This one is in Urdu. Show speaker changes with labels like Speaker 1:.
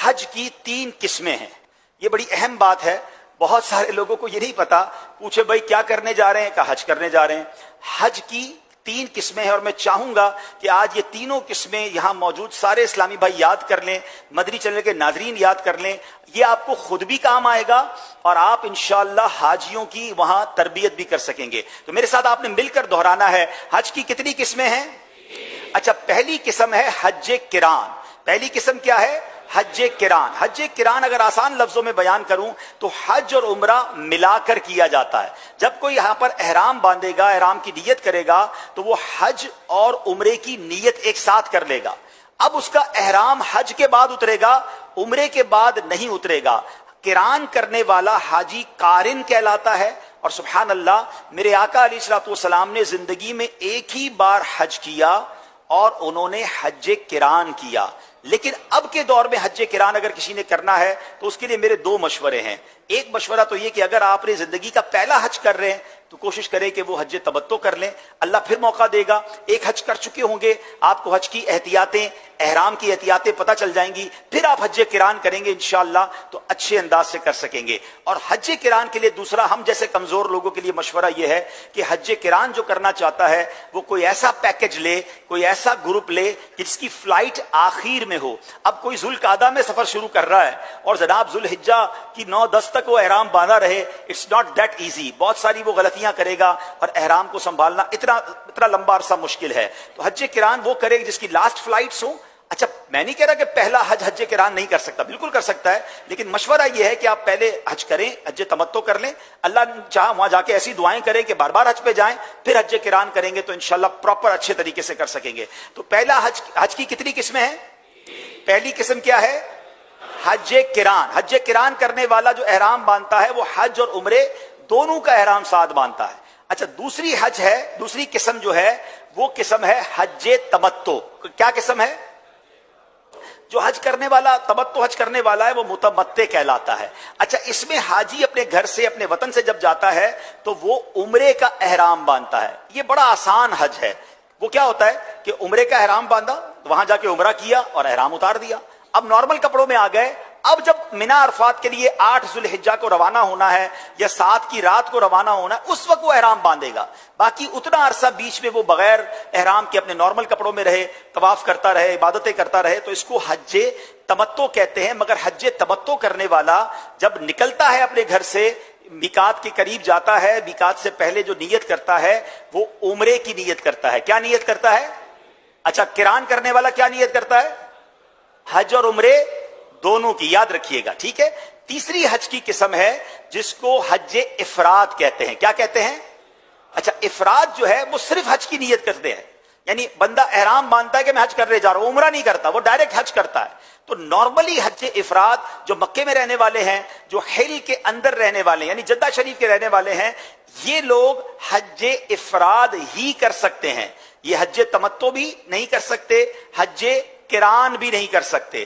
Speaker 1: حج کی 3 قسمیں ہیں. یہ بڑی اہم بات ہے. بہت سارے لوگوں کو یہ نہیں پتا. پوچھے بھائی کیا کرنے جا رہے ہیں؟ کہا حج کرنے جا رہے ہیں. حج کی 3 قسمیں ہیں اور میں چاہوں گا کہ آج یہ تینوں قسمیں یہاں موجود سارے اسلامی بھائی یاد کر لیں, مدنی چینل کے ناظرین یاد کر لیں. یہ آپ کو خود بھی کام آئے گا اور آپ انشاءاللہ حاجیوں کی وہاں تربیت بھی کر سکیں گے. تو میرے ساتھ آپ نے مل کر دہرانا ہے. حج کی کتنی قسمیں ہیں؟ اچھا, پہلی قسم ہے حج قران. پہلی قسم کیا ہے؟ حج قران. حج قران اگر آسان لفظوں میں بیان کروں تو حج اور عمرہ ملا کر کیا جاتا ہے. جب کوئی یہاں پر احرام باندھے گا, احرام کی نیت کرے گا, تو وہ حج اور عمرے کی نیت ایک ساتھ کر لے گا. اب اس کا احرام حج کے بعد اترے گا, عمرے کے بعد نہیں اترے گا. قران کرنے والا حاجی قارن کہلاتا ہے. اور سبحان اللہ, میرے آقا علیہ الصلوۃ والسلام نے زندگی میں ایک ہی بار حج کیا اور انہوں نے حج قران کیا. لیکن اب کے دور میں حج قران اگر کسی نے کرنا ہے تو اس کے لیے میرے 2 مشورے ہیں. ایک مشورہ تو یہ کہ اگر آپ نے زندگی کا پہلا حج کر رہے ہیں تو کوشش کریں کہ وہ حج تمتع کر لیں, اللہ پھر موقع دے گا. ایک حج کر چکے ہوں گے, آپ کو حج کی احتیاطیں, احرام کی احتیاطیں پتہ چل جائیں گی, پھر آپ حج قران کریں گے انشاءاللہ تو اچھے انداز سے کر سکیں گے. اور حج قران کے لیے دوسرا, ہم جیسے کمزور لوگوں کے لیے مشورہ یہ ہے کہ حج قران جو کرنا چاہتا ہے وہ کوئی ایسا پیکج لے, کوئی ایسا گروپ لے کہ جس کی فلائٹ آخر میں ہو. اب کوئی ذوالقعدہ میں سفر شروع کر رہا ہے اور جناب ذوالحجہ کی 9-10 تک وہ احرام باندھا رہے, اٹس ناٹ دیٹ ایزی. بہت ساری وہ غلطیاں کرے گا اور احرام کو سنبھالنا اتنا لمبا عرصہ مشکل ہے. تو حج قران وہ کرے جس کی لاسٹ فلائٹس ہوں. اچھا, میں نہیں کہہ رہا کہ پہلا حج قران نہیں کر سکتا, بالکل کر سکتا ہے, لیکن مشورہ یہ ہے کہ آپ پہلے حج کریں, حج تمتع کر لیں. اللہ چاہا وہاں جا کے ایسی دعائیں کریں کہ بار بار حج پہ جائیں, پھر حج قران کریں گے تو انشاءاللہ پراپر اچھے طریقے سے کر سکیں گے. تو پہلا حج کی کتنی قسمیں ہیں؟ پہلی قسم کیا ہے؟ حج قران. حج قران کرنے والا جو احرام باندھتا ہے وہ حج اور عمرے دونوں کا احرام ساتھ باندھتا ہے. اچھا, دوسری حج ہے, دوسری قسم جو ہے وہ قسم ہے حج تمتع. کیا قسم ہے؟ جو حج کرنے والا, تمتع حج کرنے والا ہے وہ متمتع کہلاتا ہے. اچھا, اس میں حاجی اپنے گھر سے, اپنے وطن سے جب جاتا ہے تو وہ عمرے کا احرام باندھتا ہے. یہ بڑا آسان حج ہے. وہ کیا ہوتا ہے کہ عمرے کا احرام باندھا, وہاں جا کے عمرہ کیا اور احرام اتار دیا. اب نارمل کپڑوں میں آ گئے. اب جب منا عرفات کے لیے 8 ذوالحجہ کو روانہ ہونا ہے یا 7 کی رات کو روانہ ہونا ہے, اس وقت وہ احرام باندھے گا. باقی اتنا عرصہ بیچ میں وہ بغیر احرام کے اپنے نارمل کپڑوں میں رہے, طواف کرتا رہے, عبادتیں کرتا رہے, تو اس کو حج تمتع کہتے ہیں. مگر حج تمتع کرنے والا جب نکلتا ہے اپنے گھر سے, میقات کے قریب جاتا ہے, میقات سے پہلے جو نیت کرتا ہے وہ عمرے کی نیت کرتا ہے. کیا نیت کرتا ہے؟ اچھا, قران کرنے والا کیا نیت کرتا ہے؟ حج اور عمرے دونوں کی. یاد رکھیے گا, ٹھیک ہے. تیسری حج کی قسم ہے جس کو حج افراد کہتے ہیں. کیا کہتے ہیں؟ اچھا, افراد جو ہے وہ صرف حج کی نیت کرتے ہیں. یعنی بندہ احرام باندھتا ہے کہ میں حج کرنے جا رہا ہوں, عمرہ نہیں کرتا, وہ ڈائریکٹ حج کرتا ہے. تو نارملی حج افراد جو مکے میں رہنے والے ہیں, جو حل کے اندر رہنے والے ہیں, یعنی جدہ شریف کے رہنے والے ہیں, یہ لوگ حج افراد ہی کر سکتے ہیں. یہ حج تمتع بھی نہیں کر سکتے, حج قران بھی نہیں کر سکتے.